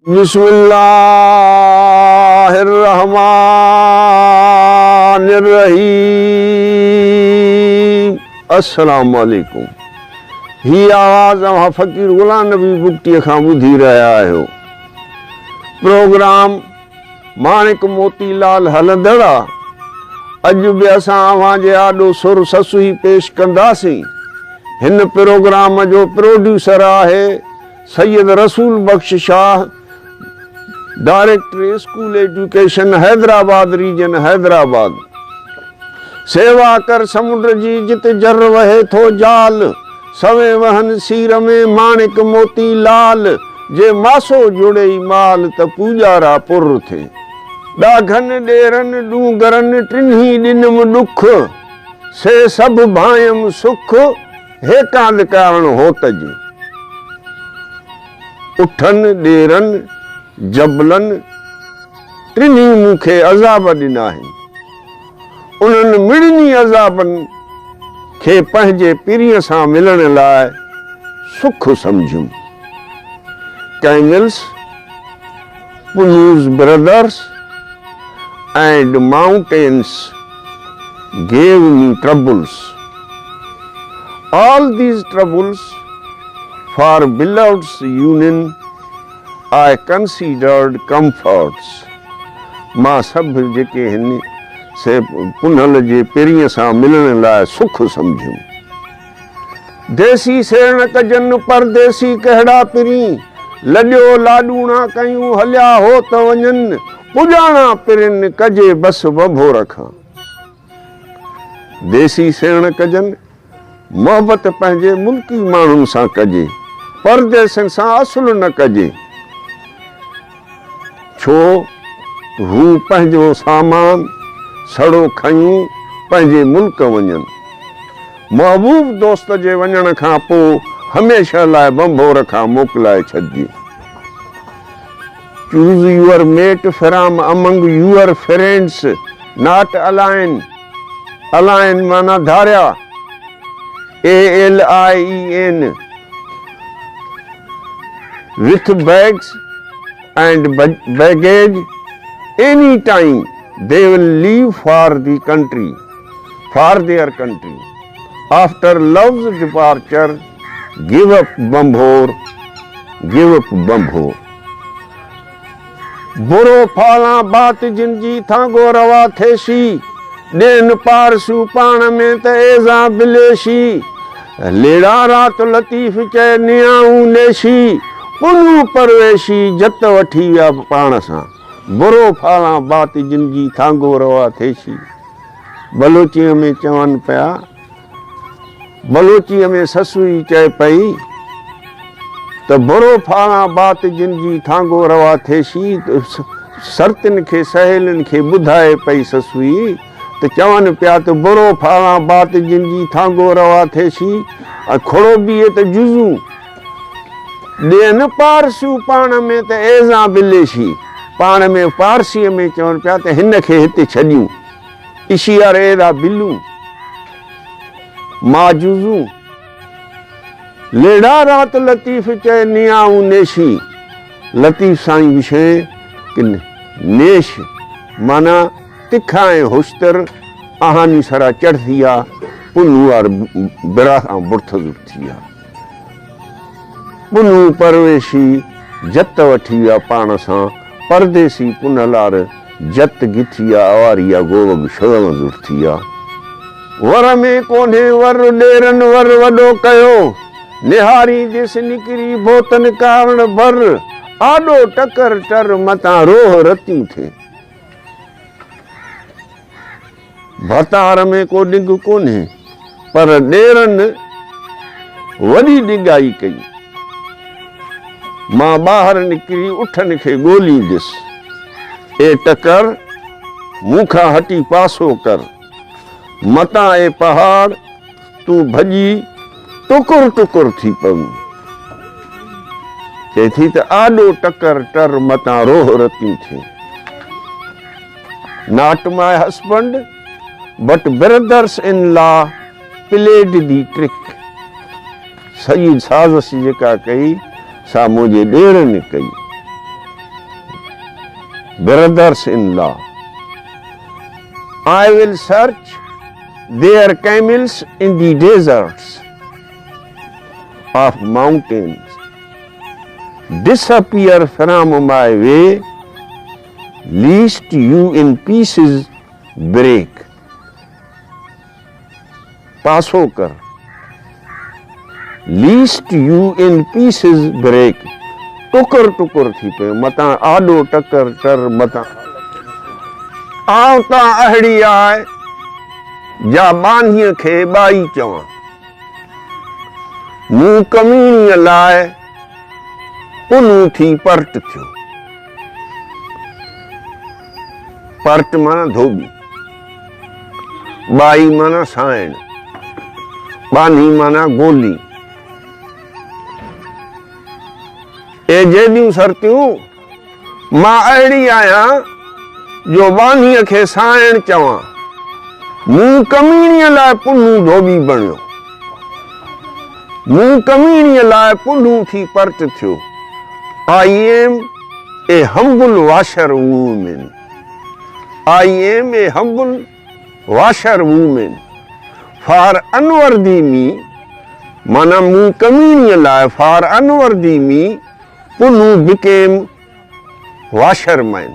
बिस्मिल्लाहिर्रहमानिर्रहीम। अस्सलाम वालेकुम। ही आवाज़ अवां फ़कीर गुलाम नबी बुगटीअ खां ॿुधी रहिया आहियो। प्रोग्राम माणिक मोतीलाल हलंदड़ आहे। अॼु बि असां अवां जे आॾो सुर ससुई पेश कंदासीं। हिन प्रोग्राम जो प्रोड्यूसर आहे Syed Rasool Bakhsh Shah, director school education Hyderabad region Hyderabad. सेवा कर समुंड जी जिते जर वहे थो जाल, सवे वहन सीर में माणिक मोती लाल। जे मासो जुड़े माल त पूजारा पुर थे, ॾाघन ॾेरन डूंगरन टिन्ही ॾिनम ॾुख। से सब भायम सुख, हेकांद कारण होत जे। उठन ॾेरन जबलन टिन्ही मूंखे अज़ाब ॾिना आहिनि। उन्हनि मिड़नी अज़ाबन खे पंहिंजे पीरीअ सां मिलण लाइ सुख सम्झियुमि। कैमल्स, पुलूज brothers and mountains gave me troubles. All these troubles for beloved's union I considered comforts. मां सभु जेके हिन से पुनल जे पेरीअ सां मिलण लाइ सुख सम्झियुमि। देसी सेण कजन परदेसी कहिड़ा पिरी, लॾियो लाॾूणा कयूं हलिया हो त वञनि। पुॼाणा पिरिन कजे बस बंभो रखां। देसी सेण कजन, मोहबत पंहिंजे मुल्की माण्हुनि सां कजे, परदेसनि सां असुल न कजे। छो हू पंहिंजो सामान सड़ो खयूं पंहिंजे मुल्क वञनि। महबूब दोस्त जे वञण खां पोइ हमेशह लाइ बंभो रखां मोकिलाए छॾिजे। Choose your mate from among your friends, not align. Align माना धारिया, ALIEN. With bags and baggage, anytime they will leave for the country, for their country. After love's departure, give up Bambhor, give up Bambhor. बुरो फाला बात जिनजी थांगो रवा थेशी, ॾेन पारसू पाण में त एज़ा बिलेशी। लेड़ा रात लतीफ़ चए नियाऊं लेशी, पुनू परवेशी जत वठी विया पाण सां। बुरो फाला बात जिनजी थांगो रवा थेशी। बलोचीअ में चवनि पिया, बलोचीअ में ससुई चए पई त बुरो फाला बात जिनजी थांगो रवा थेशी। सर्तिन खे सहेलिन खे ॿुधाए पई ससुई त चवनि पिया त बुरो फाला बात जिनजी थांगो रवा थेशी। खोड़ो बीहे त जुज़ू ॾियन पारसियूं पाण में त एज़ा बिलेशी। पाण में पारसीअ में चवनि पिया त हिन खे हिते छॾियूं, इशियार एड़ा बिलूं माजूज़ू। लेड़ा रात लतीफ़ चए नियाऊं नेशी। लतीफ़ साईं विषय कि नेश माना तिखा ऐं होश्तर आहानी सरा चढ़ थी आहे, पुनू वार बिरा खां बुर्थ थी आहे। पुनू परवेशी जत वठी विया पाण सां, परदेसी पुनलार जत गिथी आहे, अवारी आहे गोवग शोवग थी आहे। वर में कोन्हे वर ॾेरन वर वॾो कयो, निहारी दिस निकिरी बोतन कारण भर। आॾो टकर टर मतां रोह रतियूं थे। भतार में को डिग कोन्हे, पर ॾेरन वॾी डिगाई कई। मां ॿाहिरि निकिरी उठन खे ॻोल्हींदुसि, ए टकर मूंखां हटी पासो कर। मतां ए पहाड़ तूं भॼी टुकुर टुकुर थी पवी। चए थी त आॾो टकर टर मतां रोह रतियूं थे। Not my husband, but brothers in law played the trick. सॼी साज़िश जेका कई सा मुंहिंजे ॾेर ने कई। brothers-in-law. I will search their camels in the deserts of mountains. Disappear from my way, lest you in pieces break. पासो कर, least you in pieces break. टुकर टुकर थी पे मता आडो टकर कर मता आवता अहड़ी आए जा बानीअ खे बाई चवां मूं कमीणीअ लाइ पुनू थी पर्ट थियो। पर्ट माना धोबी, बाई माना साइण, बानी माना गोली। ए जेॾियूं शर्तियूं मां अहिड़ी आहियां जो बानीअ खे साइण चवां मूं कमीणीअ लाइ पुनू धोबी बणियो, मूं कमीणीअ लाइ पुनू थी पर्ट थियो। I am a humble washerwoman. I am a humble washerwoman. For unworthy me, mana मूं कमीणीअ लाइ for unworthy me, पुनू became washerman.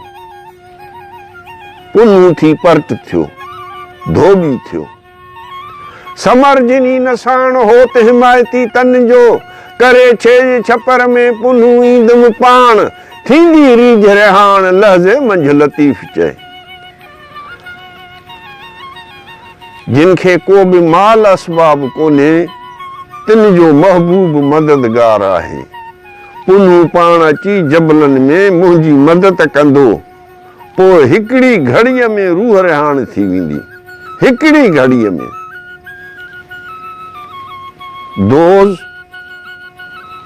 पुनू थी पर्ट थियो, धोबी थियो। समर्जिनी नसाण होत हिमायती तन जो करे छेज छपर में पुनू ईंदम पाण थींदी रीझ रिहाण लहज़े मंझ लतीफ़ चए। जिनखे को बि माल असबाब कोन्हे तिन जो महबूब मददगार आहे। पुनू पाण अची जबलनि में मुंहिंजी मदद कंदो, पोइ हिकिड़ी घड़ीअ में रूह रिहाण थी वेंदी, हिकिड़ी घड़ीअ में। Those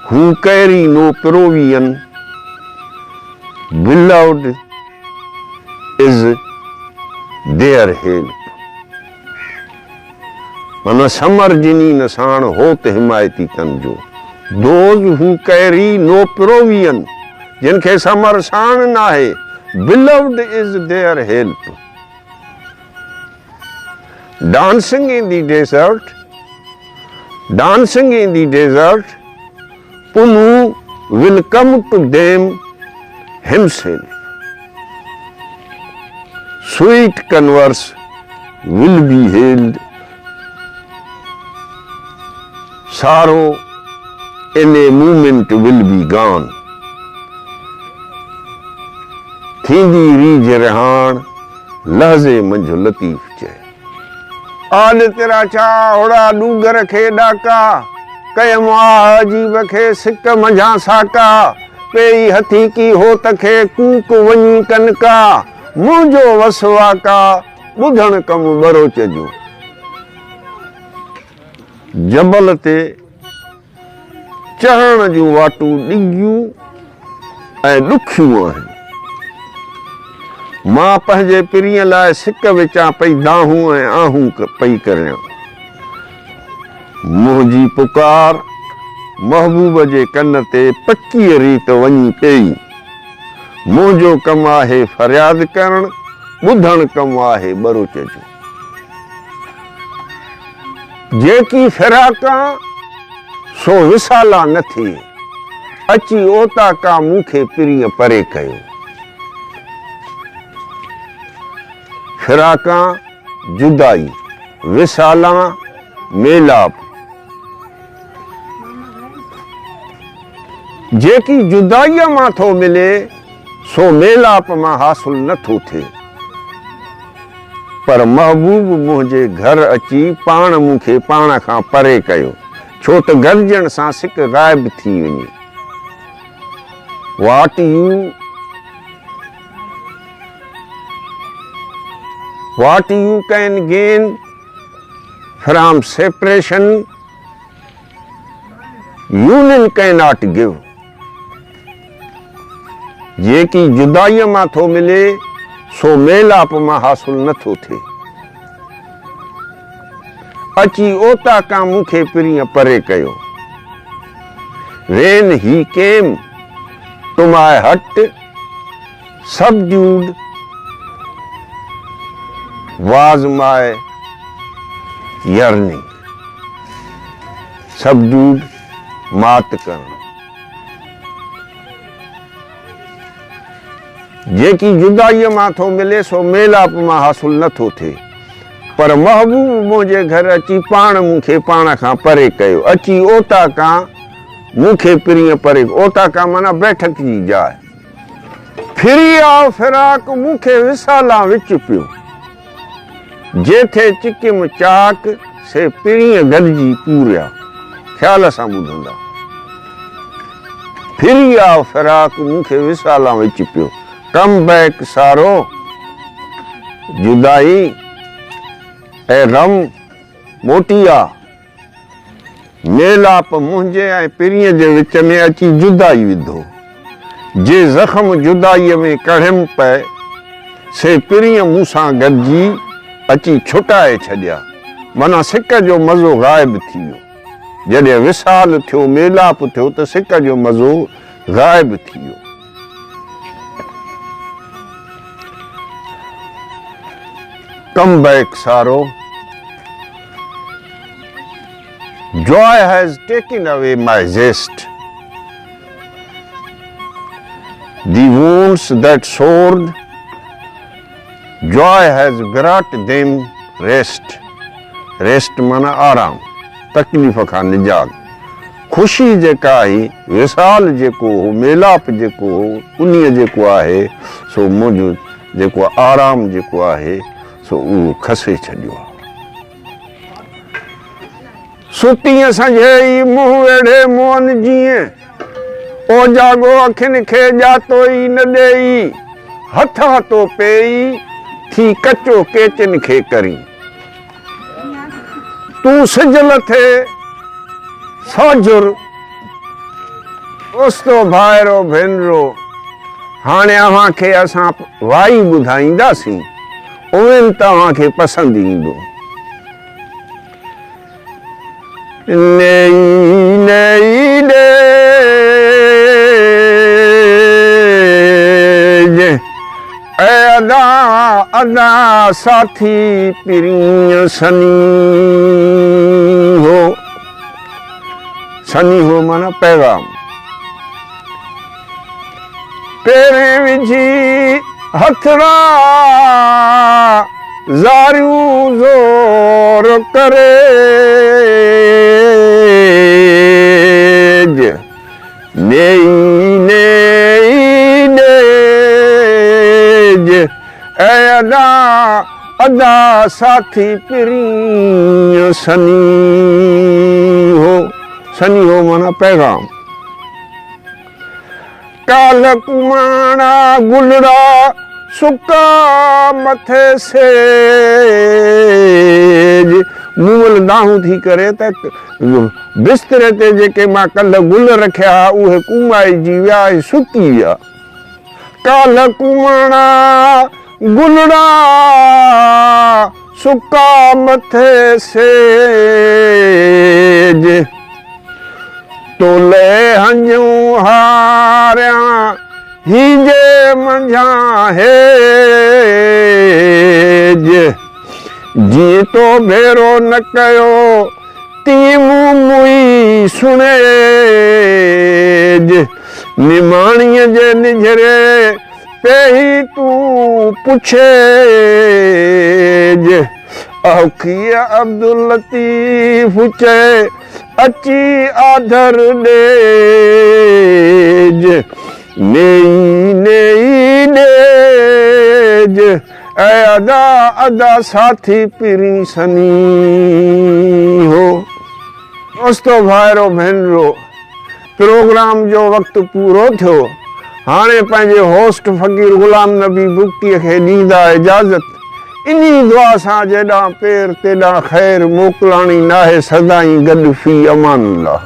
who carry no provision, beloved is their help. माना समर्जिनी नसाण होत हिमायती तन जो। Those who carry no provision, जिनखे समर साण न आहे, beloved is their help. Dancing in the desert, dancing in the desert, Punu will come to them himself. Sweet converse will be held. Sorrow in a moment will be gone. थींदी रीझ रिहाण लहज़े मंझ लतीफ़ चए। आल तेरा छा होड़ा डूगर खे डाका कयम आ अजीब खे सिक मंझा साका पेई हथी की होत खे कूक वञी कनका मुंहिंजो वसवाका ॿुधण कम बरोच जो। जबल ते चढ़ण जूं वाटूं ॾिघियूं ऐं ॾुखियूं आहिनि। मां पंहिंजे पिरीअ लाइ सिक विचां पई दाहूं ऐं आहूं पई करियां। मुंहिंजी पुकार महबूब जे कन ते पकीअ रीत वञी पई। मुंहिंजो कमु आहे फरियाद करण, ॿुधण कमु आहे बरोच जो। जेकी फिराका सो विसाला न थिए, अची ओता का मूंखे पिरीअ परे कयो। फिराका जुदाई, विसाला मेलाप। जेकी जुदाईअ मां थो मिले सो मेलाप मां हासिल नथो थिए। पर महबूब मुंहिंजे घर अची पाण मूंखे पाण खां परे कयो, छो त गरजण सां सिक गायब थी वञे। What you can gain from separation, union cannot give. जेकी जुदाईअ मां थो मिले सो मेलाप मां हासिल नथो थिए। अची ओता का मूंखे पिरीअ परे कयो। When he came to my hut, subdued was my yearning. Subdued मात करण। जेकी जुदाई मां थो मिले सो मेलाप मां हासिल नथो थिए, पर महबूब मुझे घर अची पाण मूंखे पाण खां परे कयो। अची ओटा खां मूंखे पिरीअ परे, ओटा खां माना बैठक जी जाइ। फिरी आओ फिराक मूंखे विसाला विच पियो, जेथे चिकिम चाक से पिरीअ गॾिजी पूरिया। ख्याल सां ॿुधंदा। फिरी आओ फिराक मूंखे विसाला विच पियो, कम बैक सारो जुदाई ऐं रम मोटिया। मेलाप मुंहिंजे ऐं पिरीअ जे विच में अची जुदाई विधो। जे ज़ख़्म जुदाईअ में कढ़ियमि पए, से पिरीअ मूंसां गॾिजी अची छुटाए छॾिया। माना सिक जो मज़ो ग़ाइब थी वियो। जॾहिं विसाल थियो, मेलाप थियो त सिक जो मज़ो ग़ाइब थी वियो। Come back, sorrow. Joy has taken away my zest. The wounds that sored, joy has brought them rest. Rest माना आराम, तकलीफ़ खां निजात। खुशी जेका आई, विसाल जेको हो, मेलाप जेको हो, उन्हीअ जेको आहे सो मुंहिंजो जेको आराम जेको आहे सो उहो खसे छॾियो आहे। सुतीअ संझे मुंहुं वेढ़े मोहन जीअं, ओ जागो अखियुनि खे ॼातो ई न ॾेई, हथ हथो पेई थी कचो केचन खे करी। तूं सिजल थे साजुर ओस्तो भाइरो भेनरो, हाणे अव्हांखे असां वाई ॿुधाईंदासीं, उन्हनि तव्हांखे पसंदि ईंदो। नई नई डेज अदा अदा साथी पिरीअ सनी हो। सनी हो माना पैगाम। पेरे विझी हथड़ा ज़ारियूं ज़ोर करे, नेई नेई डेज अदा अदा साथी पिरीअ सनी हो। सनी हो माना पैगाम। काल कुमाणा गुलड़ा सुका मथे से मूल दाहूं थी करे त बिस्तरे ते जेके मां कल गुल रखिया उहे कुमाइजी विया, सुकी विया। काल कुमाणा गुलड़ा सुका मथे से तोले हंजूं हारिया हीजे मंझा हेज। जी तो भेरो न कयो ती मुई सुनेज। निमाणीअ जे निझरे पेही तू पुछेज। औखीअ अब्दुल लतीफ चए अची आधर डेज। नेई नेई डेज अदा अदा साथी पिरी सनी हो। दोस्तो भाइरो भेनरो, प्रोग्राम जो वक़्तु पूरो थियो। हाणे पंहिंजे होस्ट फ़कीर ग़ुलाम नबी बुगटीअ खे ॾींदा इजाज़त। इन्ही दुआ सां जेॾां पेर तेॾां ख़ैर मोकिलाणी नाहे, सदाईं गॾु फी अमान अल्लाह।